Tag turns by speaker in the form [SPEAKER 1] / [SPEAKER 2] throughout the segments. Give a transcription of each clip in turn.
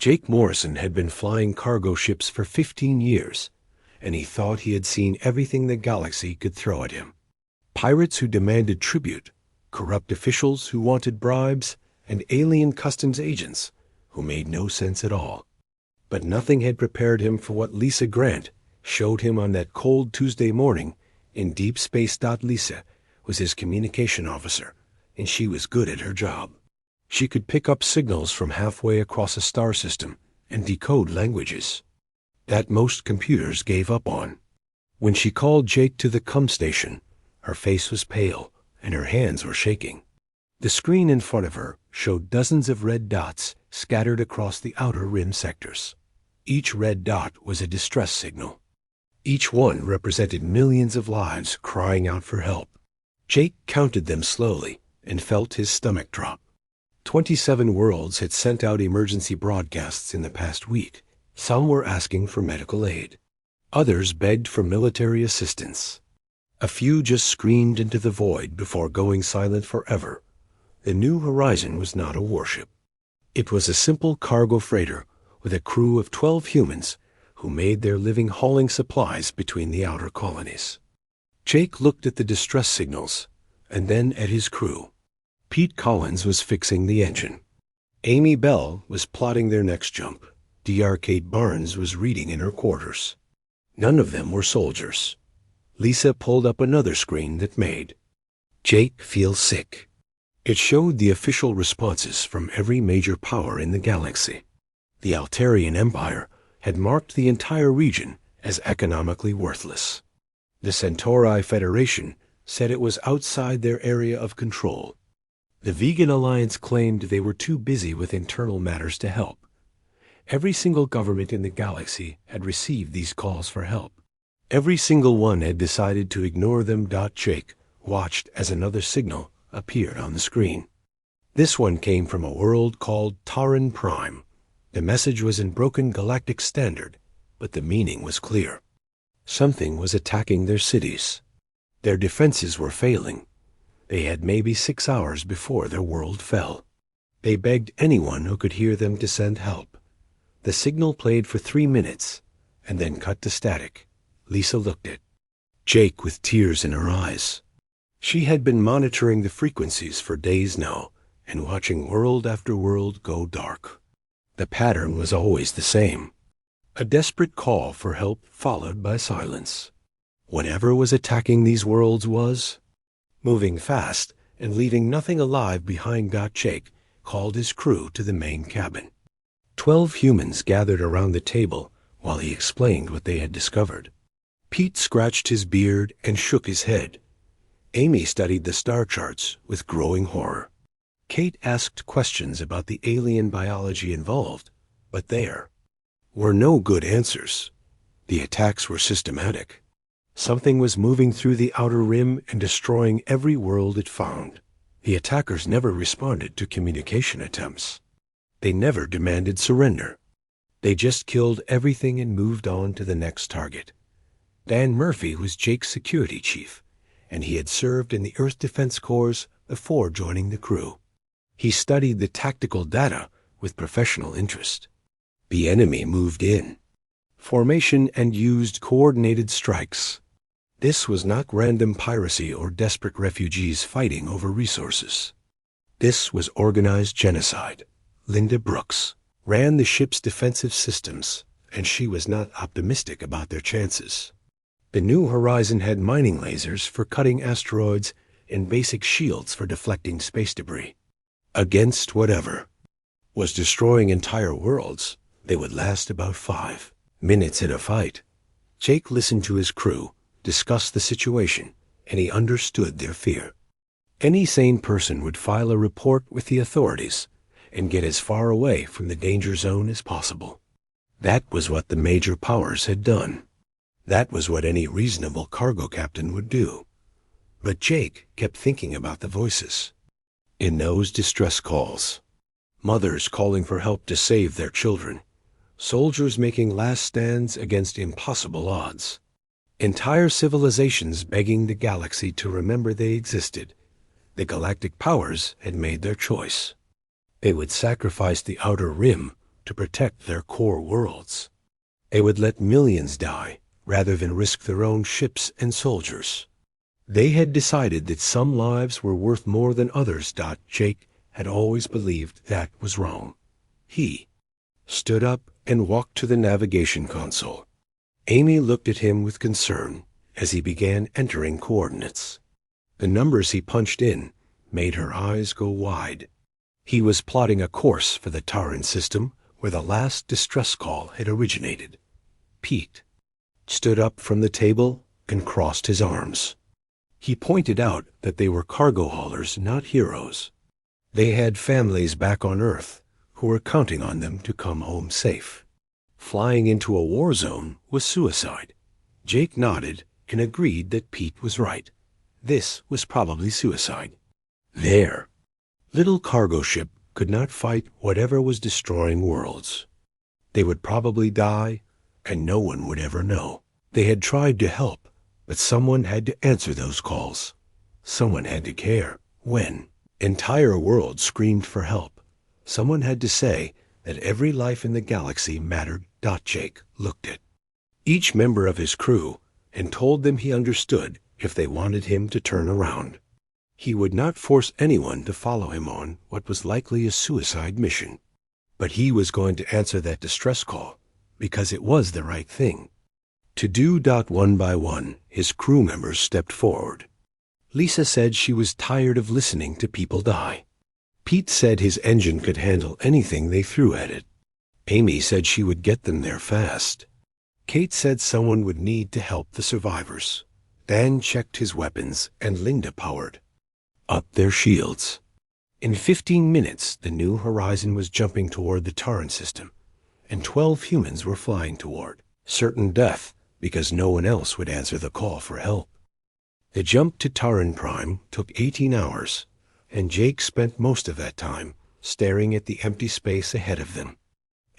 [SPEAKER 1] Jake Morrison had been flying cargo ships for 15 years, and he thought he had seen everything the galaxy could throw at him. Pirates who demanded tribute, corrupt officials who wanted bribes, and alien customs agents who made no sense at all. But nothing had prepared him for what Lisa Grant showed him on that cold Tuesday morning in deep space. Lisa was his communication officer, and she was good at her job. She could pick up signals from halfway across a star system and decode languages that most computers gave up on. When she called Jake to the comm station, her face was pale and her hands were shaking. The screen in front of her showed dozens of red dots scattered across the outer rim sectors. Each red dot was a distress signal. Each one represented millions of lives crying out for help. Jake counted them slowly and felt his stomach drop. 27 worlds had sent out emergency broadcasts in the past week. Some were asking for medical aid. Others begged for military assistance. A few just screamed into the void before going silent forever. The New Horizon was not a warship. It was a simple cargo freighter with a crew of 12 humans who made their living hauling supplies between the outer colonies. Jake looked at the distress signals and then at his crew. Pete Collins was fixing the engine. Amy Bell was plotting their next jump. Dr. Kate Barnes was reading in her quarters. None of them were soldiers. Lisa pulled up another screen that made Jake feel sick. It showed the official responses from every major power in the galaxy. The Altarian Empire had marked the entire region as economically worthless. The Centauri Federation said it was outside their area of control. The Vegan Alliance claimed they were too busy with internal matters to help. Every single government in the galaxy had received these calls for help. Every single one had decided to ignore them. Jake watched as another signal appeared on the screen. This one came from a world called Taran Prime. The message was in broken galactic standard, but the meaning was clear. Something was attacking their cities. Their defenses were failing. They had maybe 6 hours before their world fell. They begged anyone who could hear them to send help. The signal played for 3 minutes and then cut to static. Lisa looked at Jake with tears in her eyes. She had been monitoring the frequencies for days now and watching world after world go dark. The pattern was always the same. A desperate call for help followed by silence. Whatever was attacking these worlds was moving fast and leaving nothing alive behind. Jake called his crew to the main cabin. 12 humans gathered around the table while he explained what they had discovered. Pete scratched his beard and shook his head. Amy studied the star charts with growing horror. Kate asked questions about the alien biology involved, but there were no good answers. The attacks were systematic. Something was moving through the outer rim and destroying every world it found. The attackers never responded to communication attempts. They never demanded surrender. They just killed everything and moved on to the next target. Dan Murphy was Jake's security chief, and he had served in the Earth Defense Corps before joining the crew. He studied the tactical data with professional interest. The enemy moved in formation and used coordinated strikes. This was not random piracy or desperate refugees fighting over resources. This was organized genocide. Linda Brooks ran the ship's defensive systems, and she was not optimistic about their chances. The New Horizon had mining lasers for cutting asteroids and basic shields for deflecting space debris. Against whatever was destroying entire worlds, they would last about 5 minutes in a fight. Jake listened to his crew discuss the situation, and he understood their fear. Any sane person would file a report with the authorities and get as far away from the danger zone as possible. That was what the major powers had done. That was what any reasonable cargo captain would do. But Jake kept thinking about the voices in those distress calls. Mothers calling for help to save their children. Soldiers making last stands against impossible odds. Entire civilizations begging the galaxy to remember they existed. The galactic powers had made their choice. They would sacrifice the outer rim to protect their core worlds. They would let millions die rather than risk their own ships and soldiers. They had decided that some lives were worth more than others. Jake had always believed that was wrong. He stood up and walked to the navigation console. Amy looked at him with concern as he began entering coordinates. The numbers he punched in made her eyes go wide. He was plotting a course for the Taran system where the last distress call had originated. Pete stood up from the table and crossed his arms. He pointed out that they were cargo haulers, not heroes. They had families back on Earth who were counting on them to come home safe. Flying into a war zone was suicide. Jake nodded and agreed that Pete was right. This was probably suicide. Their little cargo ship could not fight whatever was destroying worlds. They would probably die, and no one would ever know. They had tried to help, but someone had to answer those calls. Someone had to care. When entire worlds screamed for help, someone had to say that every life in the galaxy mattered. Jake looked at each member of his crew and told them he understood if they wanted him to turn around. He would not force anyone to follow him on what was likely a suicide mission. But he was going to answer that distress call because it was the right thing to do. One by one, his crew members stepped forward. Lisa said she was tired of listening to people die. Pete said his engine could handle anything they threw at it. Amy said she would get them there fast. Kate said someone would need to help the survivors. Dan checked his weapons, and Linda powered up their shields. In 15 minutes, the New Horizon was jumping toward the Taran system, and 12 humans were flying toward certain death because no one else would answer the call for help. The jump to Taran Prime took 18 hours, and Jake spent most of that time staring at the empty space ahead of them.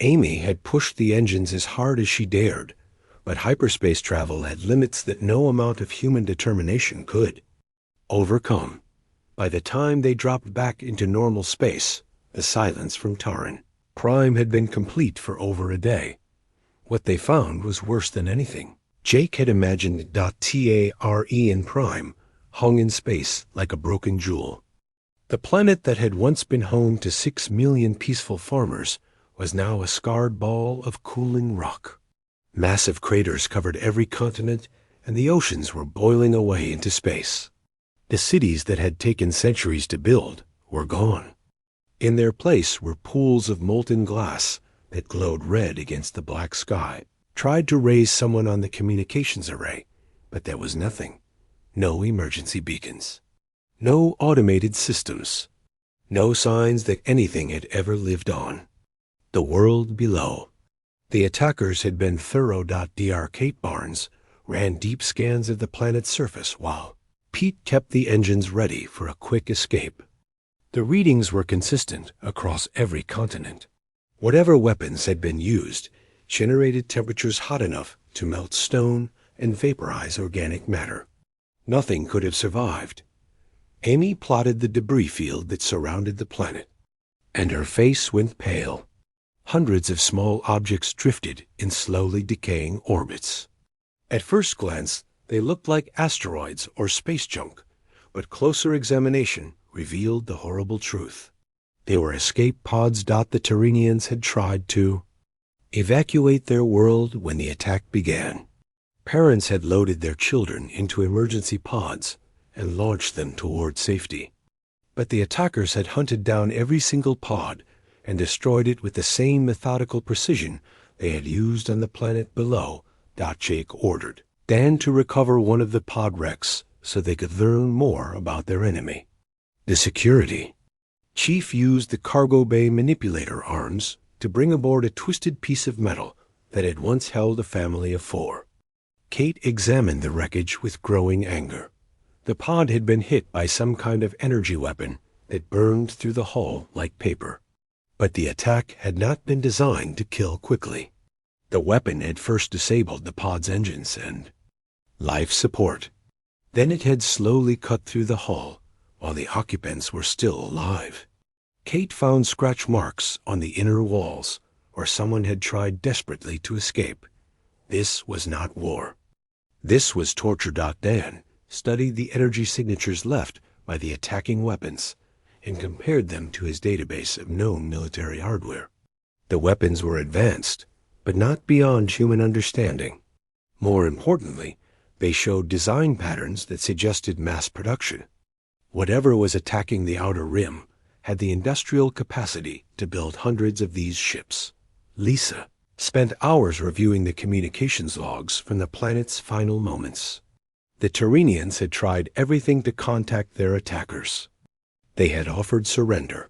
[SPEAKER 1] Amy had pushed the engines as hard as she dared, but hyperspace travel had limits that no amount of human determination could overcome. By the time they dropped back into normal space, the silence from Taran Prime had been complete for over a day. What they found was worse than anything. Jake had imagined Taren Prime hung in space like a broken jewel. The planet that had once been home to 6 million peaceful farmers was now a scarred ball of cooling rock. Massive craters covered every continent, and the oceans were boiling away into space. The cities that had taken centuries to build were gone. In their place were pools of molten glass that glowed red against the black sky. Tried to raise someone on the communications array, but there was nothing. No emergency beacons. No automated systems. No signs that anything had ever lived on. The world below. The attackers had been thorough. Kate Barnes ran deep scans of the planet's surface while Pete kept the engines ready for a quick escape. The readings were consistent across every continent. Whatever weapons had been used generated temperatures hot enough to melt stone and vaporize organic matter. Nothing could have survived. Amy plotted the debris field that surrounded the planet, and her face went pale. Hundreds of small objects drifted in slowly decaying orbits. At first glance, they looked like asteroids or space junk, but closer examination revealed the horrible truth. They were escape pods. The Taranians had tried to evacuate their world when the attack began. Parents had loaded their children into emergency pods and launched them toward safety. But the attackers had hunted down every single pod and destroyed it with the same methodical precision they had used on the planet below. Jake ordered Dan to recover one of the pod wrecks so they could learn more about their enemy. The security chief used the cargo bay manipulator arms to bring aboard a twisted piece of metal that had once held a family of 4. Kate examined the wreckage with growing anger. The pod had been hit by some kind of energy weapon that burned through the hull like paper. But the attack had not been designed to kill quickly. The weapon had first disabled the pod's engines and life support. Then it had slowly cut through the hull while the occupants were still alive. Kate found scratch marks on the inner walls or someone had tried desperately to escape. This was not war. This was torture. Dan studied the energy signatures left by the attacking weapons and compared them to his database of known military hardware. The weapons were advanced, but not beyond human understanding. More importantly, they showed design patterns that suggested mass production. Whatever was attacking the outer rim had the industrial capacity to build hundreds of these ships. Lisa spent hours reviewing the communications logs from the planet's final moments. The Tyrrhenians had tried everything to contact their attackers. They had offered surrender.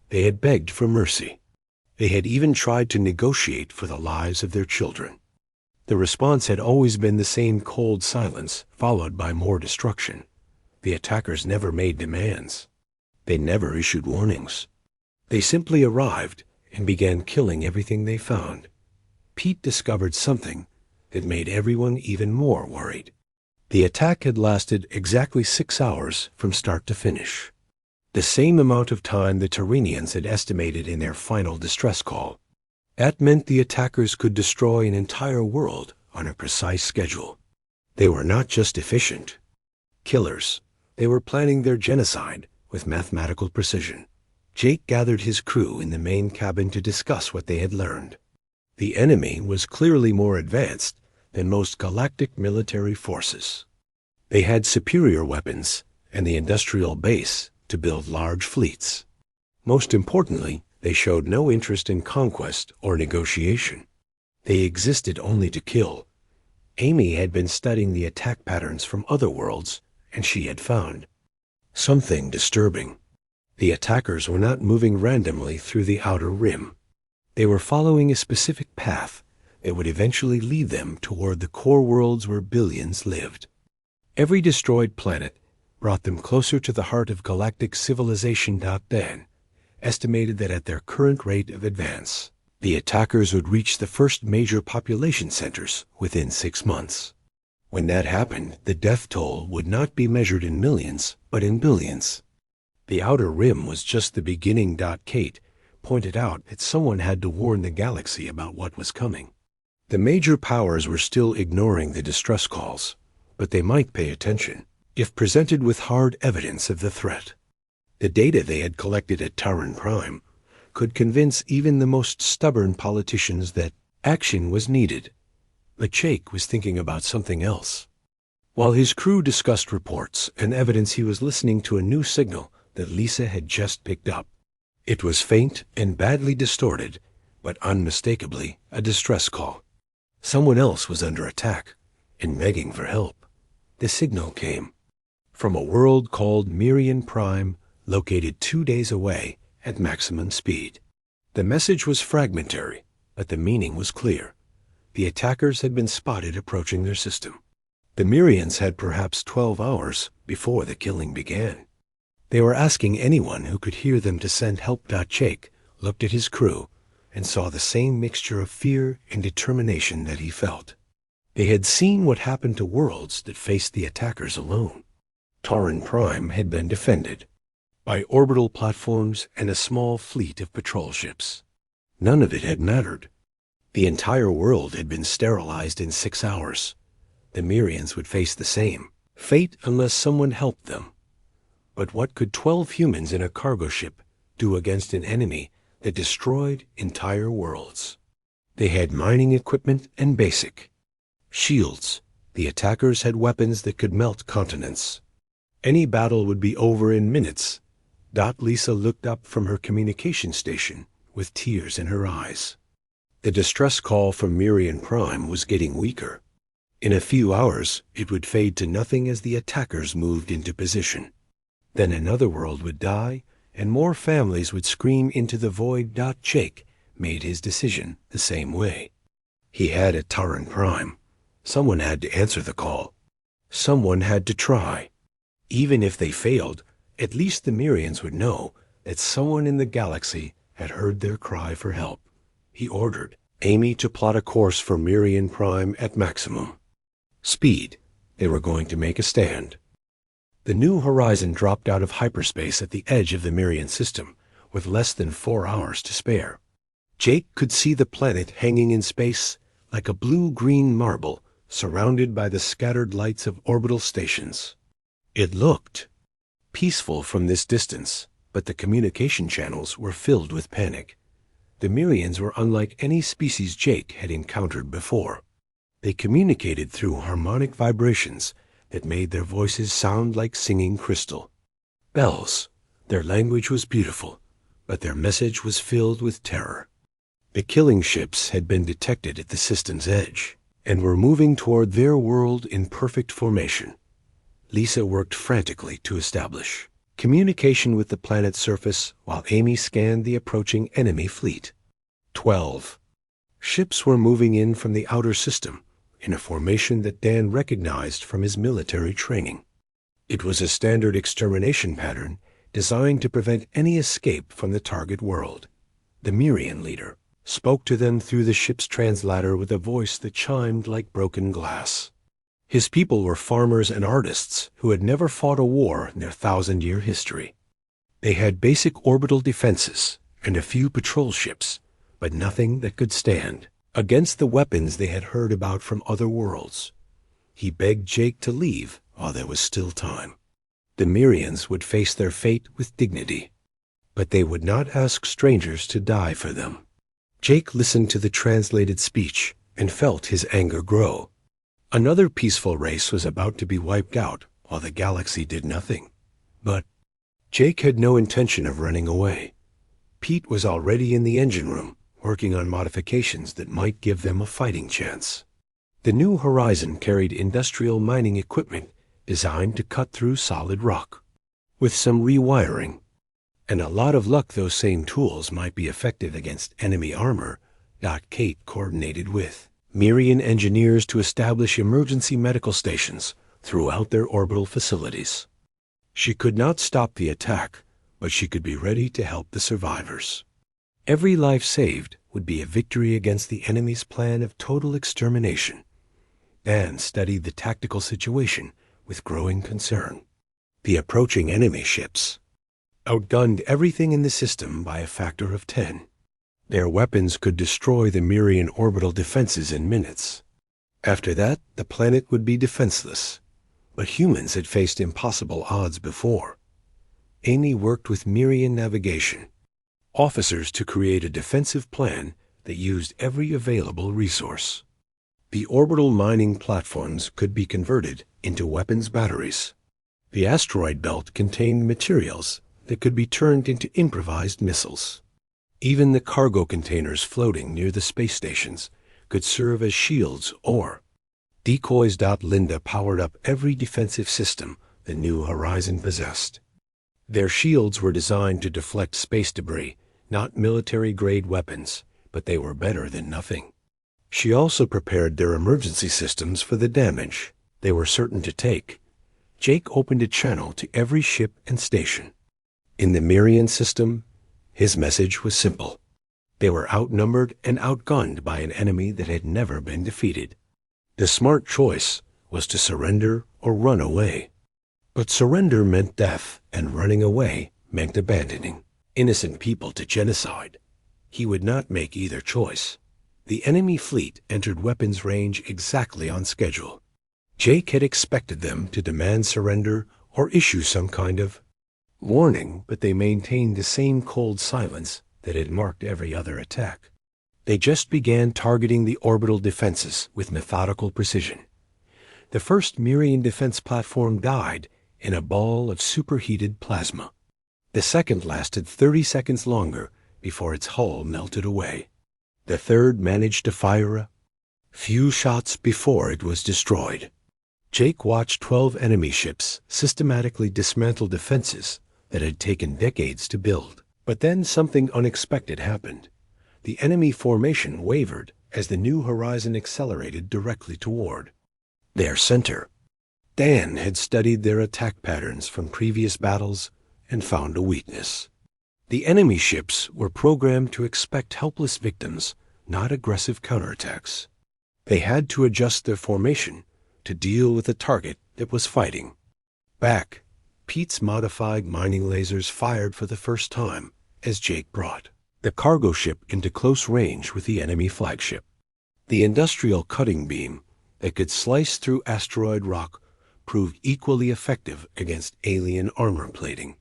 [SPEAKER 1] They had begged for mercy. They had even tried to negotiate for the lives of their children. The response had always been the same cold silence, followed by more destruction. The attackers never made demands. They never issued warnings. They simply arrived and began killing everything they found. Pete discovered something that made everyone even more worried. The attack had lasted exactly 6 hours from start to finish. The same amount of time the Tyrrhenians had estimated in their final distress call. That meant the attackers could destroy an entire world on a precise schedule. They were not just efficient killers. They were planning their genocide with mathematical precision. Jake gathered his crew in the main cabin to discuss what they had learned. The enemy was clearly more advanced than most galactic military forces. They had superior weapons and the industrial base to build large fleets. Most importantly, they showed no interest in conquest or negotiation. They existed only to kill. Amy had been studying the attack patterns from other worlds, and she had found something disturbing. The attackers were not moving randomly through the outer rim. They were following a specific path that would eventually lead them toward the core worlds where billions lived. Every destroyed planet brought them closer to the heart of galactic civilization. Dan estimated that at their current rate of advance, the attackers would reach the first major population centers within 6 months. When that happened, the death toll would not be measured in millions, but in billions. The outer rim was just the beginning. Kate pointed out that someone had to warn the galaxy about what was coming. The major powers were still ignoring the distress calls, but they might pay attention if presented with hard evidence of the threat. The data they had collected at Tauren Prime could convince even the most stubborn politicians that action was needed. But Jake was thinking about something else. While his crew discussed reports and evidence, he was listening to a new signal that Lisa had just picked up. It was faint and badly distorted, but unmistakably a distress call. Someone else was under attack and begging for help. The signal came from a world called Merian Prime, located 2 days away at maximum speed. The message was fragmentary, but the meaning was clear. The attackers had been spotted approaching their system. The Merians had perhaps 12 hours before the killing began. They were asking anyone who could hear them to send help. Jake looked at his crew and saw the same mixture of fear and determination that he felt. They had seen what happened to worlds that faced the attackers alone. Tauren Prime had been defended by orbital platforms and a small fleet of patrol ships. None of it had mattered. The entire world had been sterilized in 6 hours. The Merians would face the same fate unless someone helped them. But what could 12 humans in a cargo ship do against an enemy that destroyed entire worlds? They had mining equipment and basic shields. The attackers had weapons that could melt continents. Any battle would be over in minutes. Lisa looked up from her communication station with tears in her eyes. The distress call from Merian Prime was getting weaker. In a few hours, it would fade to nothing as the attackers moved into position. Then another world would die, and more families would scream into the void. Jake made his decision the same way. He had a Tauren Prime. Someone had to answer the call. Someone had to try. Even if they failed, at least the Merians would know that someone in the galaxy had heard their cry for help. He ordered Amy to plot a course for Merian Prime at maximum speed. They were going to make a stand. The New Horizon dropped out of hyperspace at the edge of the Merian system, with less than 4 hours to spare. Jake could see the planet hanging in space like a blue-green marble surrounded by the scattered lights of orbital stations. It looked peaceful from this distance, but the communication channels were filled with panic. The Mirians were unlike any species Jake had encountered before. They communicated through harmonic vibrations that made their voices sound like singing crystal. Bells. Their language was beautiful, but their message was filled with terror. The killing ships had been detected at the system's edge and were moving toward their world in perfect formation. Lisa worked frantically to establish communication with the planet's surface while Amy scanned the approaching enemy fleet. 12. Ships were moving in from the outer system in a formation that Dan recognized from his military training. It was a standard extermination pattern designed to prevent any escape from the target world. The Mirian leader spoke to them through the ship's translator with a voice that chimed like broken glass. His people were farmers and artists who had never fought a war in their 1,000-year history. They had basic orbital defenses and a few patrol ships, but nothing that could stand against the weapons they had heard about from other worlds. He begged Jake to leave while there was still time. The Mirians would face their fate with dignity, but they would not ask strangers to die for them. Jake listened to the translated speech and felt his anger grow. Another peaceful race was about to be wiped out while the galaxy did nothing. But Jake had no intention of running away. Pete was already in the engine room, working on modifications that might give them a fighting chance. The new Horizon carried industrial mining equipment designed to cut through solid rock. With some rewiring and a lot of luck, those same tools might be effective against enemy armor. Kate coordinated with Mirian engineers to establish emergency medical stations throughout their orbital facilities. She could not stop the attack, but she could be ready to help the survivors. Every life saved would be a victory against the enemy's plan of total extermination. Dan studied the tactical situation with growing concern. The approaching enemy ships outgunned everything in the system by a factor of 10. Their weapons could destroy the Mirian orbital defenses in minutes. After that, the planet would be defenseless. But humans had faced impossible odds before. Amy worked with Mirian navigation officers to create a defensive plan that used every available resource. The orbital mining platforms could be converted into weapons batteries. The asteroid belt contained materials that could be turned into improvised missiles. Even the cargo containers floating near the space stations could serve as shields or decoys. Linda powered up every defensive system the New Horizon possessed. Their shields were designed to deflect space debris, not military-grade weapons, but they were better than nothing. She also prepared their emergency systems for the damage they were certain to take. Jake opened a channel to every ship and station. In the Mirian system, his message was simple. They were outnumbered and outgunned by an enemy that had never been defeated. The smart choice was to surrender or run away. But surrender meant death, and running away meant abandoning innocent people to genocide. He would not make either choice. The enemy fleet entered weapons range exactly on schedule. Jake had expected them to demand surrender or issue some kind of warning, but they maintained the same cold silence that had marked every other attack. They just began targeting the orbital defenses with methodical precision. The first Mirian defense platform died in a ball of superheated plasma. The second lasted 30 seconds longer before its hull melted away. The third managed to fire a few shots before it was destroyed. Jake watched 12 enemy ships systematically dismantle defenses that had taken decades to build. But then something unexpected happened. The enemy formation wavered as the New Horizon accelerated directly toward their center. Dan had studied their attack patterns from previous battles and found a weakness. The enemy ships were programmed to expect helpless victims, not aggressive counterattacks. They had to adjust their formation to deal with a target that was fighting back. Pete's modified mining lasers fired for the first time as Jake brought the cargo ship into close range with the enemy flagship. The industrial cutting beam that could slice through asteroid rock proved equally effective against alien armor plating.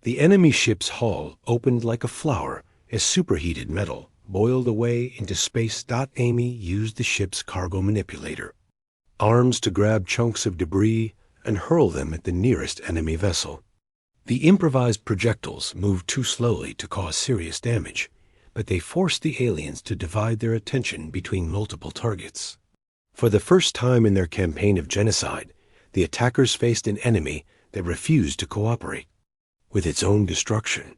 [SPEAKER 1] The enemy ship's hull opened like a flower as superheated metal boiled away into space. Amy used the ship's cargo manipulator, arms to grab chunks of debris and hurl them at the nearest enemy vessel. The improvised projectiles moved too slowly to cause serious damage, but they forced the aliens to divide their attention between multiple targets. For the first time in their campaign of genocide, the attackers faced an enemy that refused to cooperate. With its own destruction,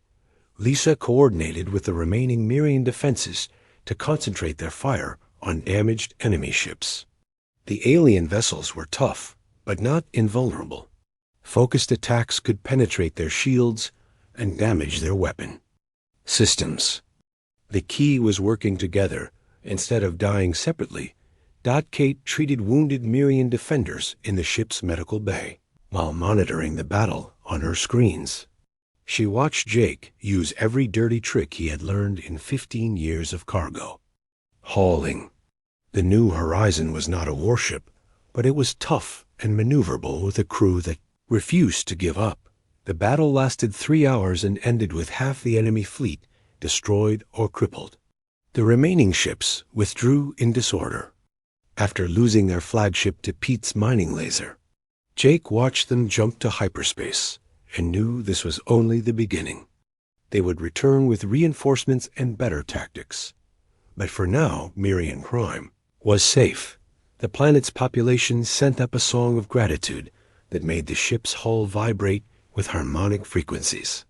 [SPEAKER 1] Lisa coordinated with the remaining Mirian defenses to concentrate their fire on damaged enemy ships. The alien vessels were tough, but not invulnerable. Focused attacks could penetrate their shields and damage their weapon systems. The key was working together instead of dying separately. Kate treated wounded Mirian defenders in the ship's medical bay while monitoring the battle on her screens. She watched Jake use every dirty trick he had learned in 15 years of cargo. Hauling. The New Horizon was not a warship, but it was tough and maneuverable with a crew that refused to give up. The battle lasted 3 hours and ended with half the enemy fleet destroyed or crippled. The remaining ships withdrew in disorder after losing their flagship to Pete's mining laser. Jake watched them jump to hyperspace and knew this was only the beginning. They would return with reinforcements and better tactics. But for now, Mirian Prime was safe. The planet's population sent up a song of gratitude that made the ship's hull vibrate with harmonic frequencies.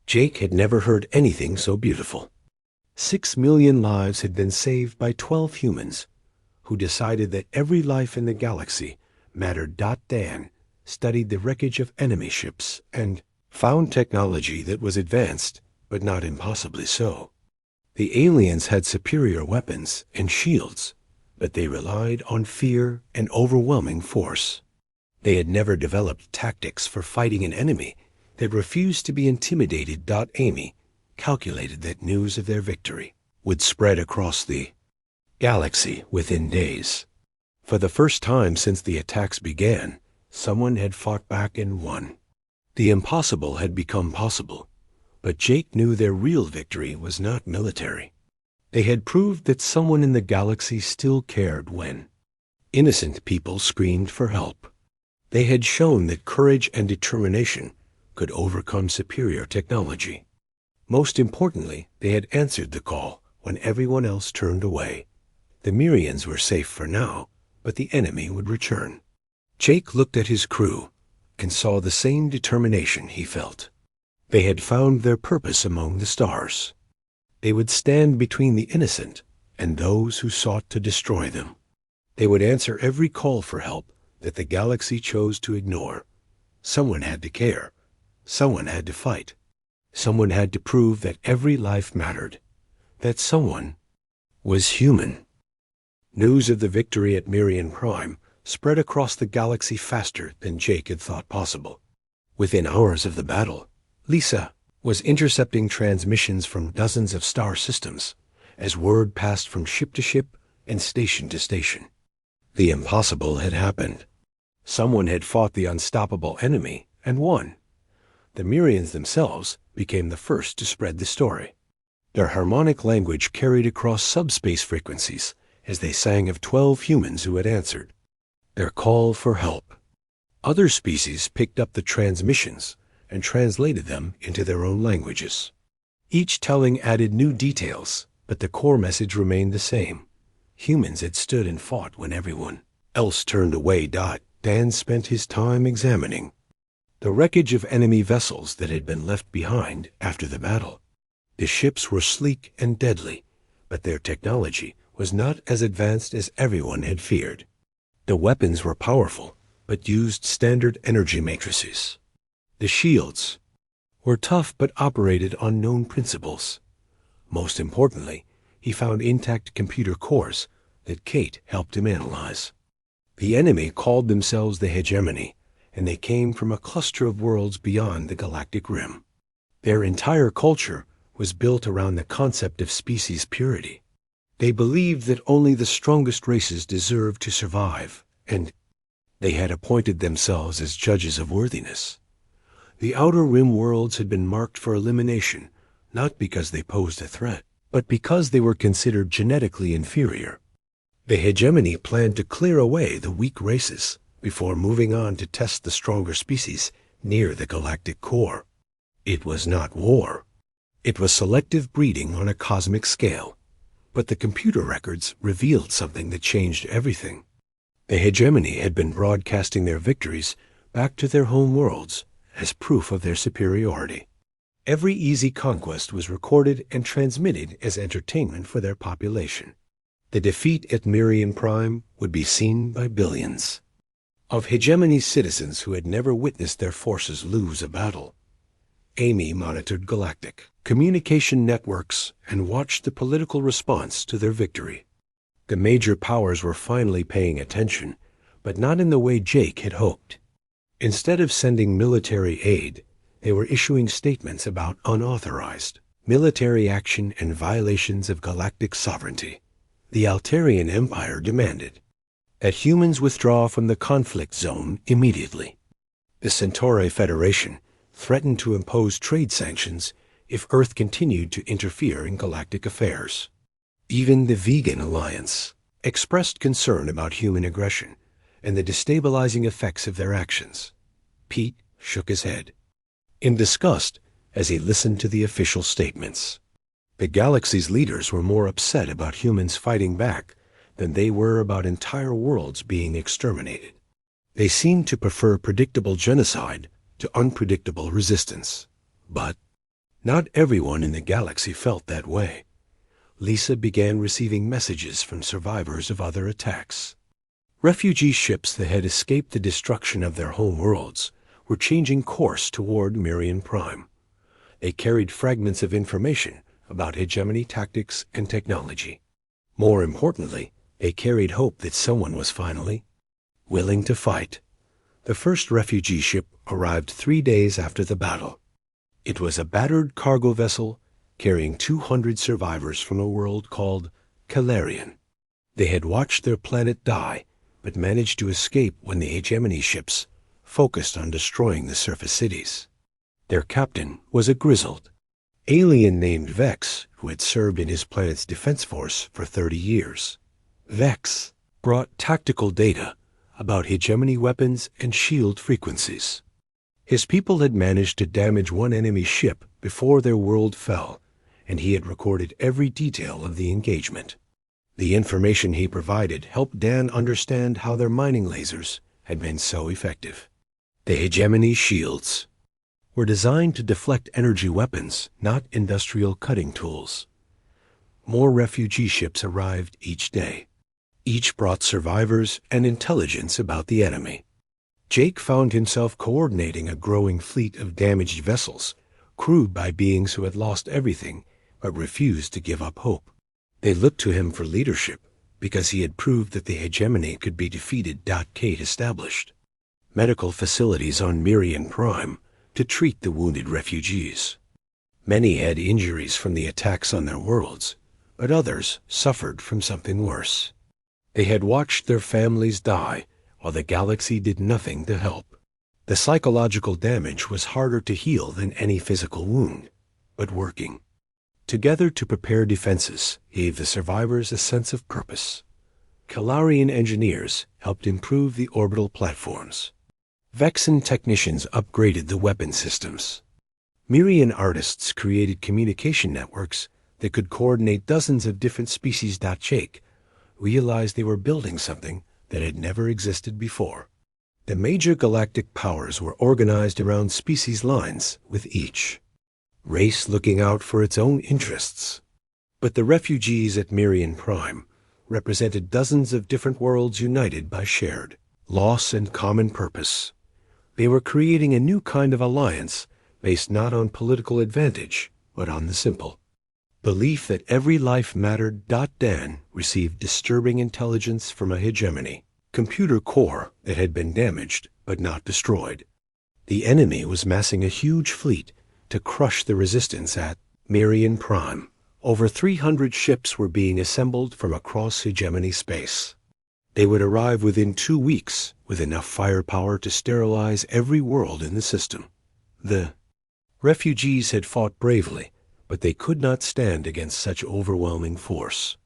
[SPEAKER 1] Jake had never heard anything so beautiful. 6 million lives had been saved by 12 humans who decided that every life in the galaxy mattered. Dan studied the wreckage of enemy ships and found technology that was advanced, but not impossibly so. The aliens had superior weapons and shields, but they relied on fear and overwhelming force. They had never developed tactics for fighting an enemy that refused to be intimidated. Amy calculated that news of their victory would spread across the galaxy within days. For the first time since the attacks began, someone had fought back and won. The impossible had become possible, but Jake knew their real victory was not military. They had proved that someone in the galaxy still cared when innocent people screamed for help. They had shown that courage and determination could overcome superior technology. Most importantly, they had answered the call when everyone else turned away. The Mirians were safe for now, but the enemy would return. Jake looked at his crew and saw the same determination he felt. They had found their purpose among the stars. They would stand between the innocent and those who sought to destroy them. They would answer every call for help that the galaxy chose to ignore. Someone had to care. Someone had to fight. Someone had to prove that every life mattered. That someone was human. News of the victory at Mirian Prime spread across the galaxy faster than Jake had thought possible. Within hours of the battle, Lisa was intercepting transmissions from dozens of star systems as word passed from ship to ship and station to station. The impossible had happened. Someone had fought the unstoppable enemy and won. The Mirians themselves became the first to spread the story. Their harmonic language carried across subspace frequencies as they sang of 12 humans who had answered their call for help. Other species picked up the transmissions and translated them into their own languages. Each telling added new details, but the core message remained the same. Humans had stood and fought when everyone else turned away. Dan spent his time examining the wreckage of enemy vessels that had been left behind after the battle. The ships were sleek and deadly, but their technology was not as advanced as everyone had feared. The weapons were powerful, but used standard energy matrices. The shields were tough but operated on known principles. Most importantly, he found intact computer cores that Kate helped him analyze. The enemy called themselves the Hegemony, and they came from a cluster of worlds beyond the galactic rim. Their entire culture was built around the concept of species purity. They believed that only the strongest races deserved to survive, and they had appointed themselves as judges of worthiness. The Outer Rim worlds had been marked for elimination, not because they posed a threat, but because they were considered genetically inferior. The hegemony planned to clear away the weak races before moving on to test the stronger species near the galactic core. It was not war. It was selective breeding on a cosmic scale. But the computer records revealed something that changed everything. The hegemony had been broadcasting their victories back to their home worlds as proof of their superiority. Every easy conquest was recorded and transmitted as entertainment for their population. The defeat at Merian Prime would be seen by billions. Of hegemony's citizens who had never witnessed their forces lose a battle, Amy monitored galactic communication networks and watched the political response to their victory. The major powers were finally paying attention, but not in the way Jake had hoped. Instead of sending military aid, they were issuing statements about unauthorized military action and violations of galactic sovereignty. The Altarian Empire demanded that humans withdraw from the conflict zone immediately. The Centauri Federation threatened to impose trade sanctions if Earth continued to interfere in galactic affairs. Even the Vegan Alliance expressed concern about human aggression and the destabilizing effects of their actions. Pete shook his head in disgust as he listened to the official statements. The galaxy's leaders were more upset about humans fighting back than they were about entire worlds being exterminated. They seemed to prefer predictable genocide to unpredictable resistance. But not everyone in the galaxy felt that way. Lisa began receiving messages from survivors of other attacks. Refugee ships that had escaped the destruction of their home worlds were changing course toward Merian Prime. They carried fragments of information about hegemony tactics and technology. More importantly, they carried hope that someone was finally willing to fight. The first refugee ship arrived 3 days after the battle. It was a battered cargo vessel carrying 200 survivors from a world called Calarian. They had watched their planet die, but managed to escape when the hegemony ships focused on destroying the surface cities. Their captain was a grizzled alien named Vex, who had served in his planet's defense force for 30 years. Vex brought tactical data about hegemony weapons and shield frequencies. His people had managed to damage one enemy ship before their world fell, and he had recorded every detail of the engagement. The information he provided helped Dan understand how their mining lasers had been so effective. The hegemony shields were designed to deflect energy weapons, not industrial cutting tools. More refugee ships arrived each day. Each brought survivors and intelligence about the enemy. Jake found himself coordinating a growing fleet of damaged vessels, crewed by beings who had lost everything but refused to give up hope. They looked to him for leadership because he had proved that the hegemony could be defeated. Kate established medical facilities on Merian Prime to treat the wounded refugees. Many had injuries from the attacks on their worlds, but others suffered from something worse. They had watched their families die while the galaxy did nothing to help. The psychological damage was harder to heal than any physical wound, but working together to prepare defenses gave the survivors a sense of purpose. Calarian engineers helped improve the orbital platforms. Vexen technicians upgraded the weapon systems. Merian artists created communication networks that could coordinate dozens of different species. Jake realized they were building something that had never existed before. The major galactic powers were organized around species lines, with each race looking out for its own interests. But the refugees at Merian Prime represented dozens of different worlds united by shared loss and common purpose. They were creating a new kind of alliance based not on political advantage, but on the simple belief that every life mattered. Dan received disturbing intelligence from a hegemony computer core that had been damaged but not destroyed. The enemy was massing a huge fleet to crush the resistance at Merian Prime. Over 300 ships were being assembled from across hegemony space. They would arrive within 2 weeks with enough firepower to sterilize every world in the system. The refugees had fought bravely, but they could not stand against such overwhelming force.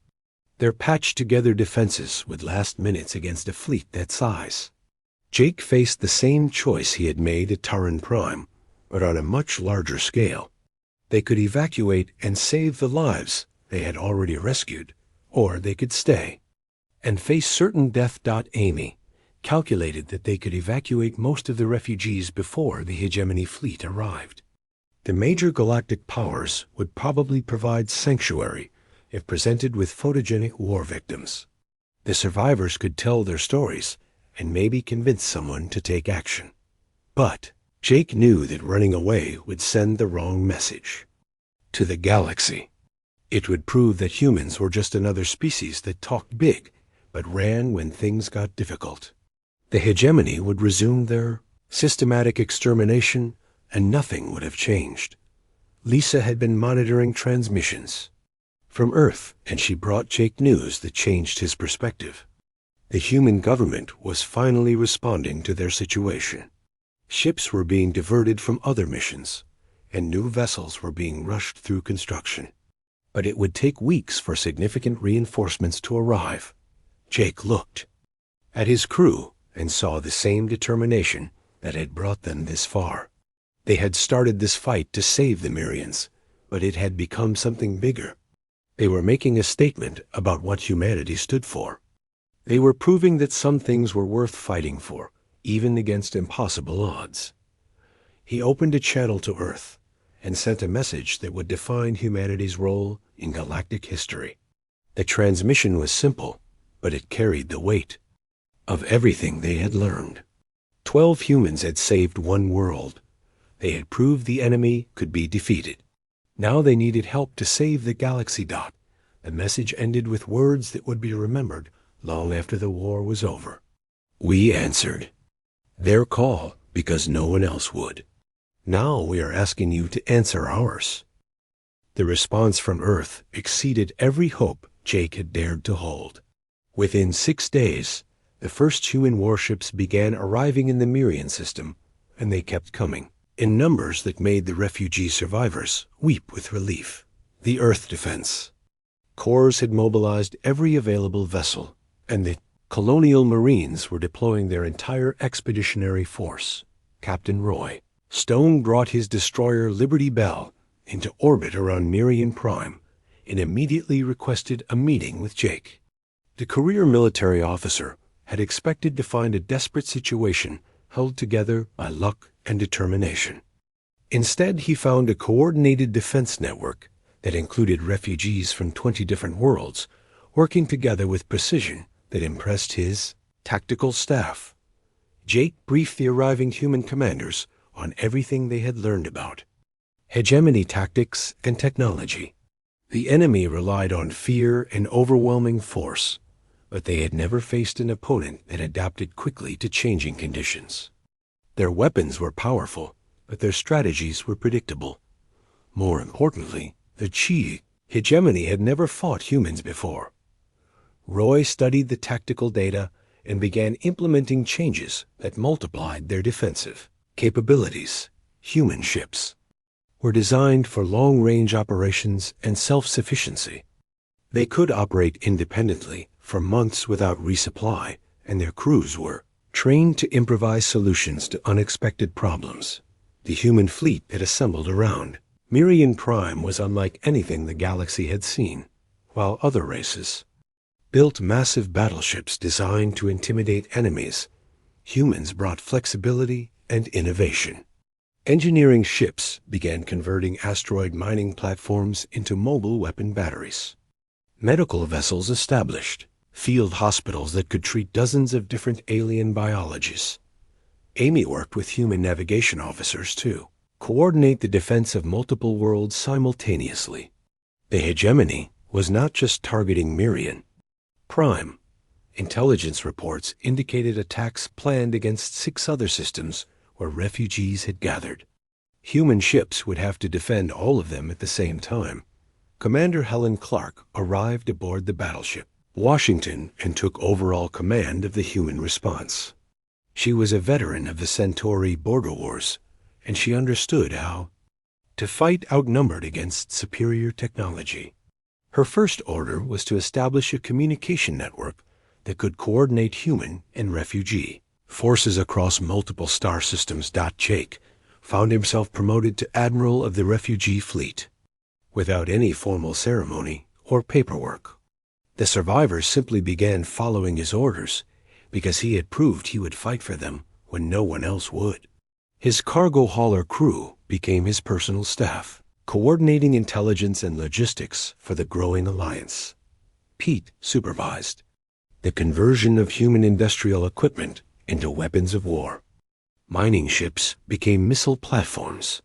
[SPEAKER 1] Their patched-together defenses would last minutes against a fleet that size. Jake faced the same choice he had made at Taran Prime, but on a much larger scale. They could evacuate and save the lives they had already rescued, or they could stay and face certain death. Amy calculated that they could evacuate most of the refugees before the hegemony fleet arrived. The major galactic powers would probably provide sanctuary if presented with photogenic war victims. The survivors could tell their stories and maybe convince someone to take action. But Jake knew that running away would send the wrong message to the galaxy. It would prove that humans were just another species that talked big but ran when things got difficult. The hegemony would resume their systematic extermination, and nothing would have changed. Lisa had been monitoring transmissions from Earth, and she brought Jake news that changed his perspective. The human government was finally responding to their situation. Ships were being diverted from other missions, and new vessels were being rushed through construction. But it would take weeks for significant reinforcements to arrive. Jake looked at his crew and saw the same determination that had brought them this far. They had started this fight to save the Merians, but it had become something bigger. They were making a statement about what humanity stood for. They were proving that some things were worth fighting for, even against impossible odds. He opened a channel to Earth and sent a message that would define humanity's role in galactic history. The transmission was simple, but it carried the weight of everything they had learned. 12 humans had saved one world. They had proved the enemy could be defeated. Now they needed help to save the galaxy. The message ended with words that would be remembered long after the war was over. We answered their call because no one else would. Now we are asking you to answer ours. The response from Earth exceeded every hope Jake had dared to hold. Within 6 days, the first human warships began arriving in the Merian system, and they kept coming, in numbers that made the refugee survivors weep with relief. The Earth Defense Corps had mobilized every available vessel, and the colonial marines were deploying their entire expeditionary force. Captain Roy Stone brought his destroyer Liberty Bell into orbit around Merian Prime and immediately requested a meeting with Jake. The career military officer had expected to find a desperate situation held together by luck and determination. Instead, he found a coordinated defense network that included refugees from 20 different worlds working together with precision that impressed his tactical staff. Jake briefed the arriving human commanders on everything they had learned about hegemony tactics and technology. The enemy relied on fear and overwhelming force, but they had never faced an opponent that adapted quickly to changing conditions. Their weapons were powerful, but their strategies were predictable. More importantly, the hegemony had never fought humans before. Roy studied the tactical data and began implementing changes that multiplied their defensive capabilities. Human ships were designed for long-range operations and self-sufficiency. They could operate independently for months without resupply, and their crews were trained to improvise solutions to unexpected problems. The human fleet had assembled around Merian Prime was unlike anything the galaxy had seen. While other races built massive battleships designed to intimidate enemies, humans brought flexibility and innovation. Engineering ships began converting asteroid mining platforms into mobile weapon batteries. Medical vessels established field hospitals that could treat dozens of different alien biologies. Amy worked with human navigation officers to coordinate the defense of multiple worlds simultaneously. The hegemony was not just targeting Merian Prime. Intelligence reports indicated attacks planned against 6 other systems where refugees had gathered. Human ships would have to defend all of them at the same time. Commander Helen Clark arrived aboard the battleship Washington and took overall command of the human response. She was a veteran of the Centauri border wars, and she understood how to fight outnumbered against superior technology. Her first order was to establish a communication network that could coordinate human and refugee forces across multiple star systems. Jake found himself promoted to Admiral of the Refugee Fleet without any formal ceremony or paperwork. The survivors simply began following his orders because he had proved he would fight for them when no one else would. His cargo hauler crew became his personal staff, coordinating intelligence and logistics for the growing alliance. Pete supervised the conversion of human industrial equipment into weapons of war. Mining ships became missile platforms.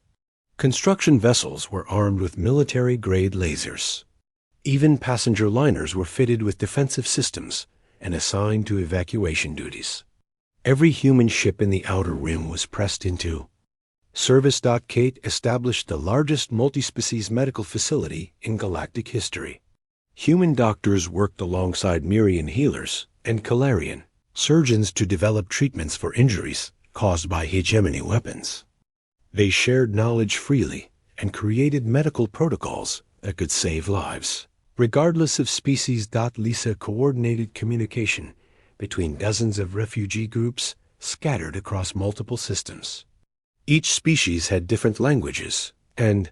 [SPEAKER 1] Construction vessels were armed with military-grade lasers. Even passenger liners were fitted with defensive systems and assigned to evacuation duties. Every human ship in the Outer Rim was pressed into service. Kate established the largest multi-species medical facility in galactic history. Human doctors worked alongside Mirian healers and Calarian surgeons to develop treatments for injuries caused by hegemony weapons. They shared knowledge freely and created medical protocols that could save lives, regardless of species. Lisa coordinated communication between dozens of refugee groups scattered across multiple systems. Each species had different languages and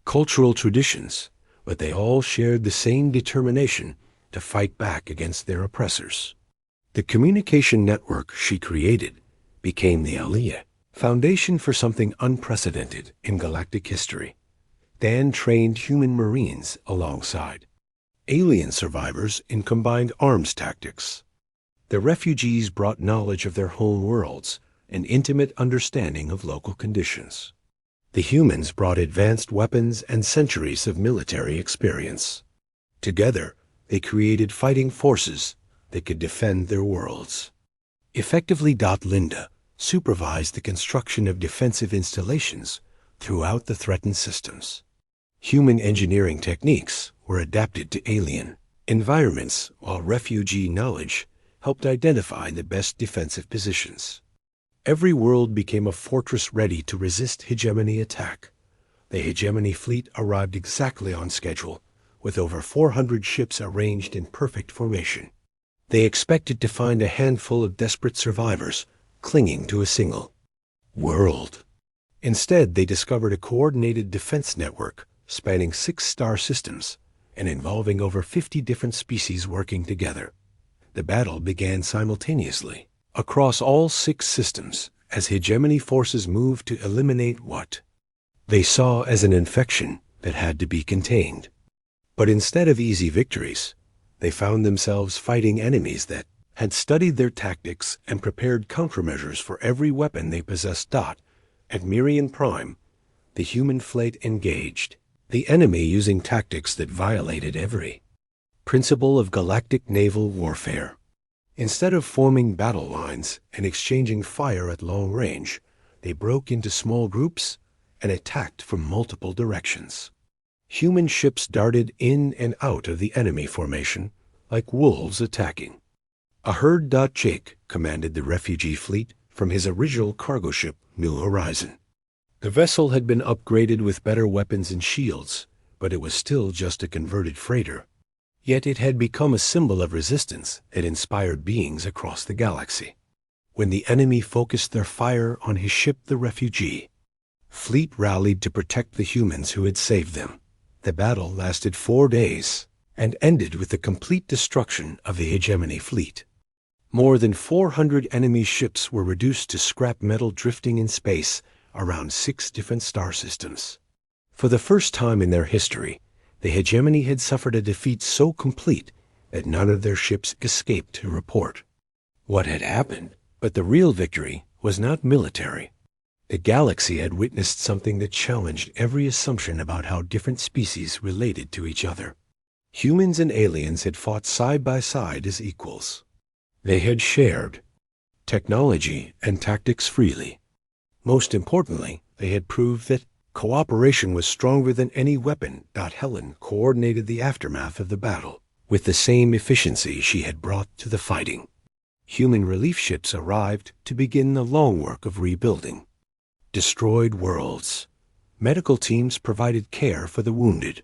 [SPEAKER 1] cultural traditions, but they all shared the same determination to fight back against their oppressors. The communication network she created became the Aliyah, foundation for something unprecedented in galactic history. Dan trained human marines alongside alien survivors in combined arms tactics. The refugees brought knowledge of their home worlds and intimate understanding of local conditions. The humans brought advanced weapons and centuries of military experience. Together, they created fighting forces that could defend their worlds effectively. Linda supervised the construction of defensive installations throughout the threatened systems. Human engineering techniques were adapted to alien environments, while refugee knowledge helped identify the best defensive positions. Every world became a fortress ready to resist hegemony attack. The hegemony fleet arrived exactly on schedule, with over 400 ships arranged in perfect formation. They expected to find a handful of desperate survivors clinging to a single world. Instead, they discovered a coordinated defense network spanning 6 star systems and involving over 50 different species working together. The battle began simultaneously across all 6 systems as hegemony forces moved to eliminate what they saw as an infection that had to be contained. But instead of easy victories, they found themselves fighting enemies that had studied their tactics and prepared countermeasures for every weapon they possessed. At Mirian Prime, the human fleet engaged the enemy using tactics that violated every principle of galactic naval warfare. Instead of forming battle lines and exchanging fire at long range, they broke into small groups and attacked from multiple directions. Human ships darted in and out of the enemy formation like wolves attacking. A herd. Jake commanded the refugee fleet from his original cargo ship, New Horizon. The vessel had been upgraded with better weapons and shields, but it was still just a converted freighter. Yet it had become a symbol of resistance that inspired beings across the galaxy. When the enemy focused their fire on his ship, the refugee fleet rallied to protect the humans who had saved them. The battle lasted 4 days and ended with the complete destruction of the hegemony fleet. More than 400 enemy ships were reduced to scrap metal drifting in space around 6 different star systems. For the first time in their history, the hegemony had suffered a defeat so complete that none of their ships escaped to report what had happened. But the real victory was not military. The galaxy had witnessed something that challenged every assumption about how different species related to each other. Humans and aliens had fought side by side as equals. They had shared technology and tactics freely. Most importantly, They had proved that cooperation was stronger than any weapon. Helen coordinated the aftermath of the battle with the same efficiency she had brought to the fighting. Human relief ships arrived to begin the long work of rebuilding. Destroyed worlds. Medical teams provided care for the wounded.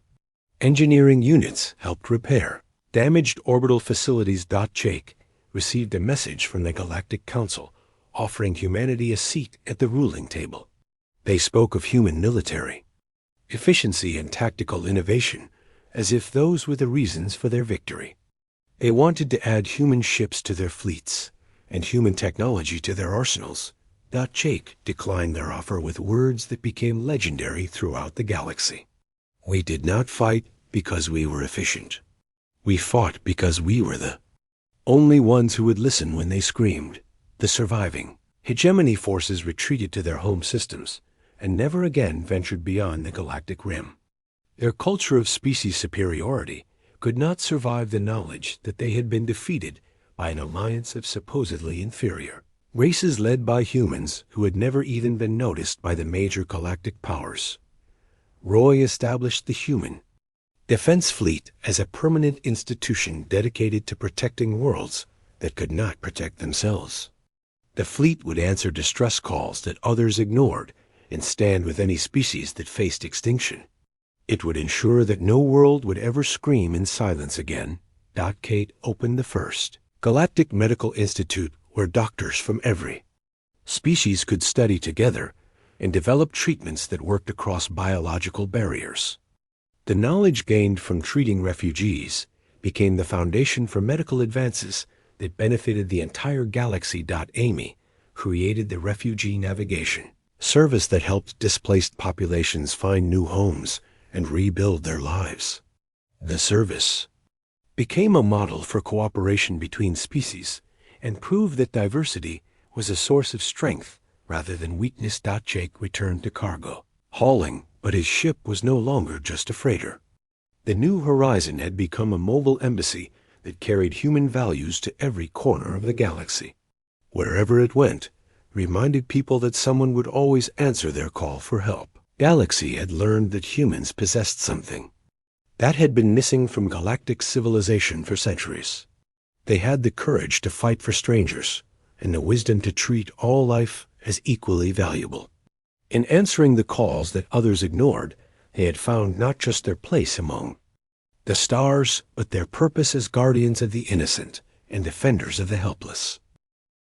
[SPEAKER 1] Engineering units helped repair damaged orbital facilities. Jake received a message from the Galactic Council offering humanity a seat at the ruling table. They spoke of human military efficiency and tactical innovation as if those were the reasons for their victory. They wanted to add human ships to their fleets and human technology to their arsenals. Jake declined their offer with words that became legendary throughout the galaxy. We did not fight because we were efficient. We fought because we were the only ones who would listen when they screamed. The surviving hegemony forces retreated to their home systems and never again ventured beyond the galactic rim. Their culture of species superiority could not survive the knowledge that they had been defeated by an alliance of supposedly inferior races led by humans who had never even been noticed by the major galactic powers. Roy established the Human Defense Fleet as a permanent institution dedicated to protecting worlds that could not protect themselves. The fleet would answer distress calls that others ignored and stand with any species that faced extinction. It would ensure that no world would ever scream in silence again. Kate opened the first Galactic Medical Institute where doctors from every species could study together and develop treatments that worked across biological barriers. The knowledge gained from treating refugees became the foundation for medical advances that benefited the entire galaxy. Amy created the Refugee Navigation Service that helped displaced populations find new homes and rebuild their lives. The service became a model for cooperation between species and proved that diversity was a source of strength rather than weakness. Jake returned to cargo hauling, but his ship was no longer just a freighter. The New Horizon had become a mobile embassy that carried human values to every corner of the galaxy. Wherever it went, reminded people that someone would always answer their call for help. Galaxy had learned that humans possessed something that had been missing from galactic civilization for centuries. They had the courage to fight for strangers and the wisdom to treat all life as equally valuable. In answering the calls that others ignored, they had found not just their place among the stars, but their purpose as guardians of the innocent and defenders of the helpless.